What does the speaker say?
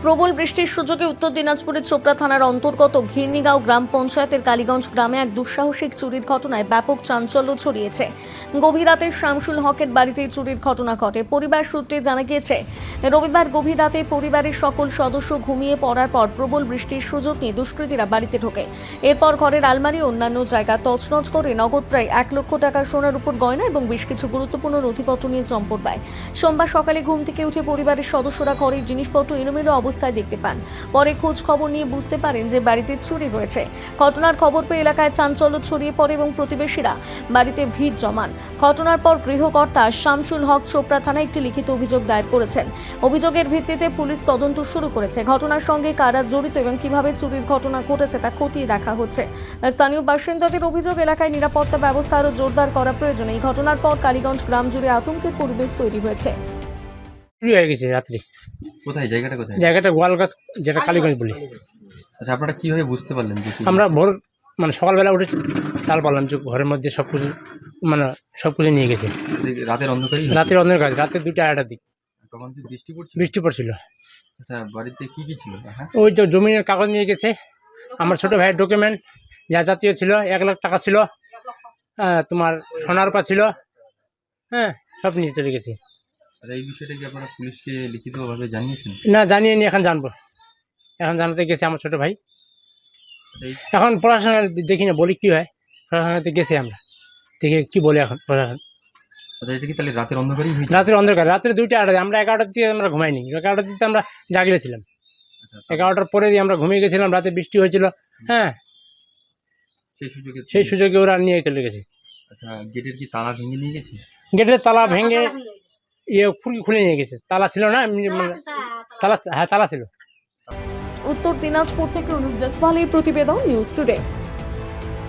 প্রবল বৃষ্টির সুযোগে উত্তর দিনাজপুরের চোপড়া থানার অন্তর্গত ঘিরনিগাঁও গ্রাম পঞ্চায়েতের কালীগঞ্জ গ্রামে এক দুঃসাহসিক চুরির ঘটনায় ব্যাপক চাঞ্চল্য ছড়িয়েছে। গভীর রাতে শামসুল হকের বাড়িতে চুরির ঘটনা ঘটে। পরিবার সূত্রে জানা গিয়েছে, রবিবার গভীর রাতে পরিবারের সকল সদস্য ঘুমিয়ে পড়ার পর প্রবল বৃষ্টির সুযোগ নিয়ে দুষ্কৃতীরা বাড়িতে ঢোকে। এরপর ঘরের আলমারি ও অন্যান্য জায়গা তছনছ করে নগদ প্রায় 1 লক্ষ টাকা সোনার উপর গয়না এবং বেশ কিছু গুরুত্বপূর্ণ নথিপত্র নিয়ে চম্পট দেয়। সোমবার সকালে ঘুম থেকে উঠে পরিবারের সদস্যরা ঘরের জিনিসপত্র এলোমেলো অবস্থায় দেখতে পান। পরে খোঁজ খবর নিয়ে বুঝতে পারেন যে বাড়িতে চুরি হয়েছে। ঘটনার খবর পেয়ে এলাকায় চাঞ্চল্য ছড়িয়ে পড়ে এবং প্রতিবেশীরা বাড়িতে ভিড় জমান। ঘটনার পর গৃহকর্তা শামসুল হক চোপড়া থানায় একটি লিখিত অভিযোগ দায়ের করেছেন। অভিযোগের ভিত্তিতে পুলিশ তদন্ত শুরু করেছে। ঘটনার সঙ্গে কারা জড়িত এবং কিভাবে চুরির ঘটনা ঘটেছে তা খতিয়ে দেখা হচ্ছে। স্থানীয় বাসিন্দাদের অভিযোগ, এলাকায় নিরাপত্তা ব্যবস্থা আরও জোরদার করা প্রয়োজন। এই ঘটনার পর কালীগঞ্জ গ্রাম জুড়ে আতঙ্কের পরিবেশ তৈরি হয়েছে। চুরি হয়ে গেছে রাত্রি। কোথায় জায়গাটা কোথায়? জায়গাটা গোয়ালগাছ, যেটা কালীগঞ্জ বলি। আচ্ছা, আপনারা কিভাবে বুঝতে পারলেন যে আমরা ভোর সকালবেলা উঠে তাল পারলাম যে ঘরের মধ্যে সবকিছু নিয়ে গেছে। রাতের অন্ধকারই? রাতের অন্ধকার, রাতে 2টা-2টার দিক। তখন কি বৃষ্টি পড়ছিল? বৃষ্টি পড়ছিল। আচ্ছা, বাড়িতে কি কি ছিল? হ্যাঁ, ওই তো জমিনের কাগজ নিয়ে গেছে, আমার ছোট ভাইয়ের ডকুমেন্ট যা জাতীয় ছিল, 1 লাখ টাকা ছিল, তোমার সোনার পা ছিল, হ্যাঁ, সব নিয়ে চলে গেছে। আচ্ছা, এই বিষয়টা কি আপনারা পুলিশকে লিখিতভাবে জানিয়েছেন? না, জানিয়ে নি, এখন জানবো। এখন জানাতে গেছে আমার ছোট ভাই। আচ্ছা, এখন পড়াশোনা দেখি না, বলি কি হয়। পড়াশোনাতে গেছে, আমরা দেখি কি বলে এখন পড়াশোনা। আচ্ছা, এটা কি তাহলে রাতের অন্ধকারই হয়েছে? রাতের অন্ধকার, রাত্রে 2টা-2টা, আমরা 11টার দিকে আমরা ঘুমাইনি। 11টার দিকে আমরা জাগিয়েছিলাম। আচ্ছা, 11টার পরে দিয়ে আমরা ঘুমিয়ে গেছিলাম। রাতে বৃষ্টি হয়েছিল, হ্যাঁ, সেই সুযোগে ওরা নিয়ে চলে গেছে। আচ্ছা, গেটের কি তালা ভেঙে নিয়ে গেছে? গেটের তালা ভেঙে খুলে নিয়ে গেছে। তালা ছিল না, তালা ছিল। উত্তর দিনাজপুর থেকে অনুপ জসওয়ালের প্রতিবেদন, নিউজ টুডে।